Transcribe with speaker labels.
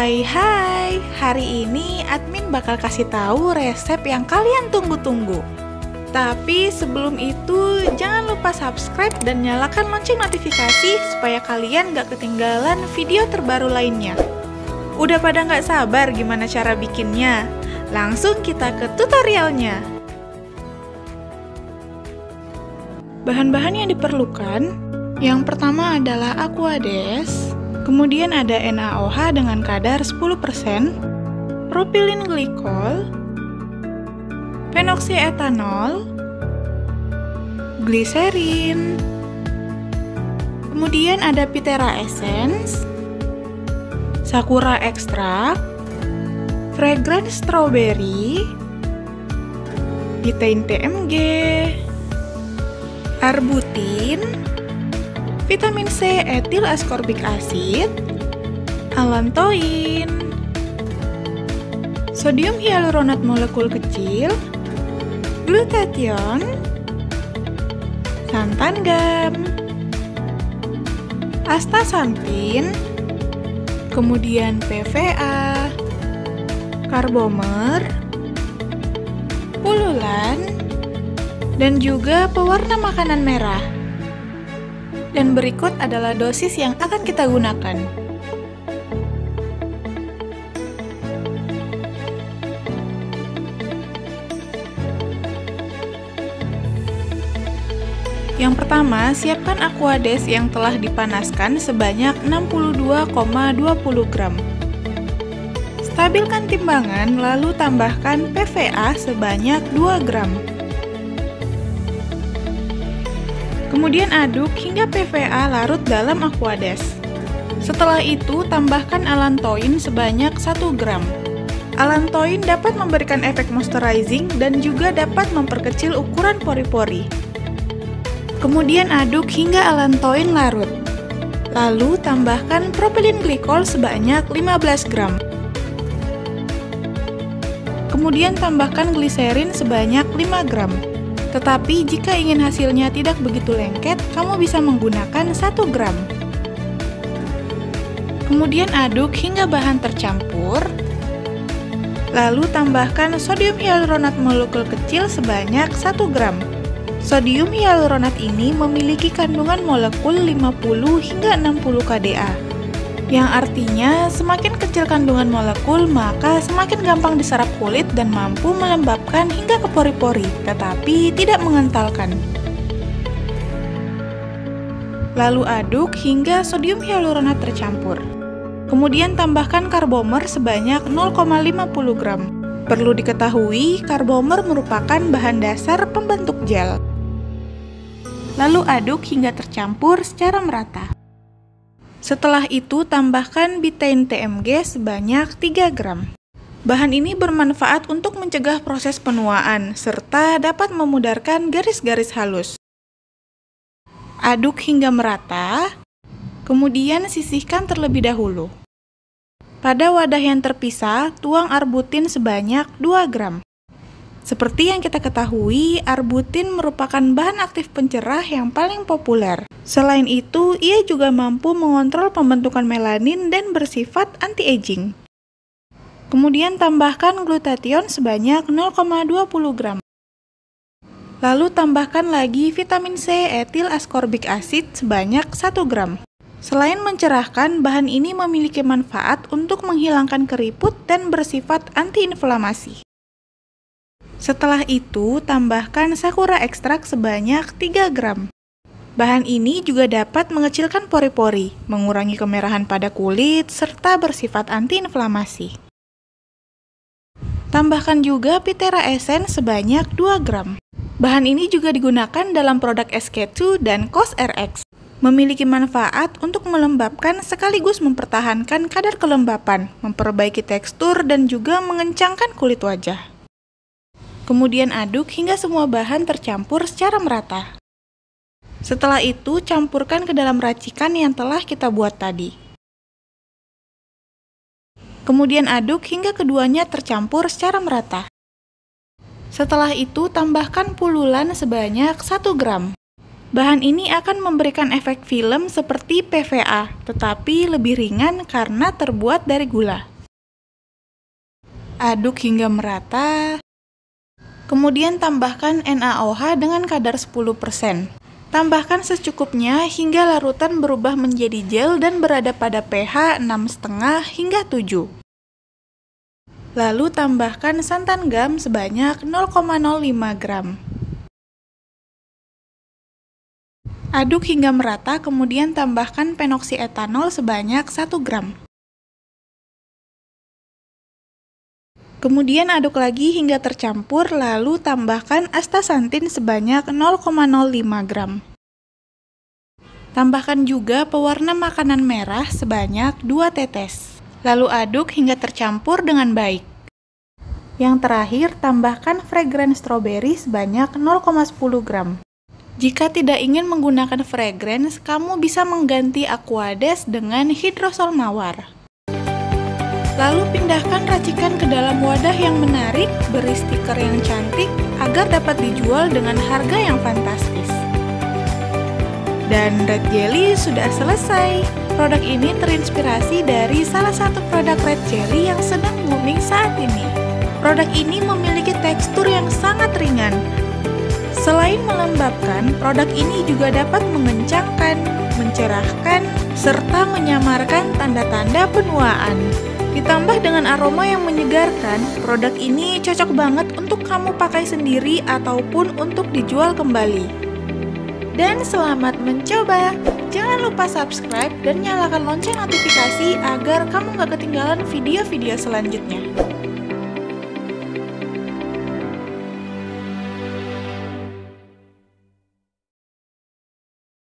Speaker 1: Hai, hari ini admin bakal kasih tahu resep yang kalian tunggu-tunggu. Tapi sebelum itu, jangan lupa subscribe dan nyalakan lonceng notifikasi supaya kalian gak ketinggalan video terbaru lainnya. Udah pada gak sabar gimana cara bikinnya? Langsung kita ke tutorialnya. Bahan-bahan yang diperlukan, yang pertama adalah Aquades, kemudian ada NaOH dengan kadar 10%, propylene glycol, phenoxyetanol, gliserin, kemudian ada Pitera Essence, Sakura Extract, fragrance strawberry, betaine TMG, arbutin, vitamin C etil ascorbic acid, allantoin, sodium hyaluronat molekul kecil, glutathione, santan gam, astaxanthin, kemudian PVA, karbomer, pululan, dan juga pewarna makanan merah. Dan berikut adalah dosis yang akan kita gunakan. Yang pertama, siapkan Aquades yang telah dipanaskan sebanyak 62,20 gram. Stabilkan timbangan, lalu tambahkan PVA sebanyak 2 gram. Kemudian aduk hingga PVA larut dalam Aquades. Setelah itu, tambahkan allantoin sebanyak 1 gram. Allantoin dapat memberikan efek moisturizing dan juga dapat memperkecil ukuran pori-pori. Kemudian aduk hingga allantoin larut. Lalu tambahkan propylene glycol sebanyak 15 gram. Kemudian tambahkan gliserin sebanyak 5 gram. Tetapi jika ingin hasilnya tidak begitu lengket, kamu bisa menggunakan 1 gram. Kemudian aduk hingga bahan tercampur. Lalu tambahkan sodium hyaluronat molekul kecil sebanyak 1 gram. Sodium hyaluronat ini memiliki kandungan molekul 50 hingga 60 kDa. Yang artinya, semakin kecil kandungan molekul, maka semakin gampang diserap kulit dan mampu melembabkan hingga ke pori-pori, tetapi tidak mengentalkan. Lalu aduk hingga sodium hyaluronat tercampur. Kemudian tambahkan karbomer sebanyak 0,50 gram. Perlu diketahui, karbomer merupakan bahan dasar pembentuk gel. Lalu aduk hingga tercampur secara merata. Setelah itu, tambahkan betaine TMG sebanyak 3 gram. Bahan ini bermanfaat untuk mencegah proses penuaan, serta dapat memudarkan garis-garis halus. Aduk hingga merata, kemudian sisihkan terlebih dahulu. Pada wadah yang terpisah, tuang arbutin sebanyak 2 gram. Seperti yang kita ketahui, arbutin merupakan bahan aktif pencerah yang paling populer. Selain itu, ia juga mampu mengontrol pembentukan melanin dan bersifat anti-aging. Kemudian tambahkan glutathione sebanyak 0,20 gram. Lalu tambahkan lagi vitamin C etil ascorbic acid sebanyak 1 gram. Selain mencerahkan, bahan ini memiliki manfaat untuk menghilangkan keriput dan bersifat antiinflamasi. Setelah itu, tambahkan Sakura Extract sebanyak 3 gram. Bahan ini juga dapat mengecilkan pori-pori, mengurangi kemerahan pada kulit, serta bersifat antiinflamasi. Tambahkan juga Pitera Essence sebanyak 2 gram. Bahan ini juga digunakan dalam produk SK2 dan COSRX. Memiliki manfaat untuk melembabkan sekaligus mempertahankan kadar kelembapan, memperbaiki tekstur, dan juga mengencangkan kulit wajah. Kemudian aduk hingga semua bahan tercampur secara merata. Setelah itu, campurkan ke dalam racikan yang telah kita buat tadi. Kemudian aduk hingga keduanya tercampur secara merata. Setelah itu, tambahkan pululan sebanyak 1 gram. Bahan ini akan memberikan efek film seperti PVA, tetapi lebih ringan karena terbuat dari gula. Aduk hingga merata. Kemudian tambahkan NaOH dengan kadar 10%. Tambahkan secukupnya hingga larutan berubah menjadi gel dan berada pada pH 6,5 hingga 7. Lalu tambahkan santan gam sebanyak 0,05 gram. Aduk hingga merata, kemudian tambahkan penoksietanol sebanyak 1 gram. Kemudian aduk lagi hingga tercampur, lalu tambahkan astaxanthin sebanyak 0,05 gram. Tambahkan juga pewarna makanan merah sebanyak 2 tetes. Lalu aduk hingga tercampur dengan baik. Yang terakhir, tambahkan fragrance strawberry sebanyak 0,10 gram. Jika tidak ingin menggunakan fragrance, kamu bisa mengganti Aquades dengan hidrosol mawar. Lalu pindahkan racikan ke dalam wadah yang menarik, beri stiker yang cantik, agar dapat dijual dengan harga yang fantastis. Dan Red Jelly sudah selesai. Produk ini terinspirasi dari salah satu produk Red Jelly yang sedang booming saat ini. Produk ini memiliki tekstur yang sangat ringan. Selain melembabkan, produk ini juga dapat mengencangkan, mencerahkan, serta menyamarkan tanda-tanda penuaan. Ditambah dengan aroma yang menyegarkan, produk ini cocok banget untuk kamu pakai sendiri ataupun untuk dijual kembali. Dan selamat mencoba! Jangan lupa subscribe dan nyalakan lonceng notifikasi agar kamu gak ketinggalan video-video selanjutnya.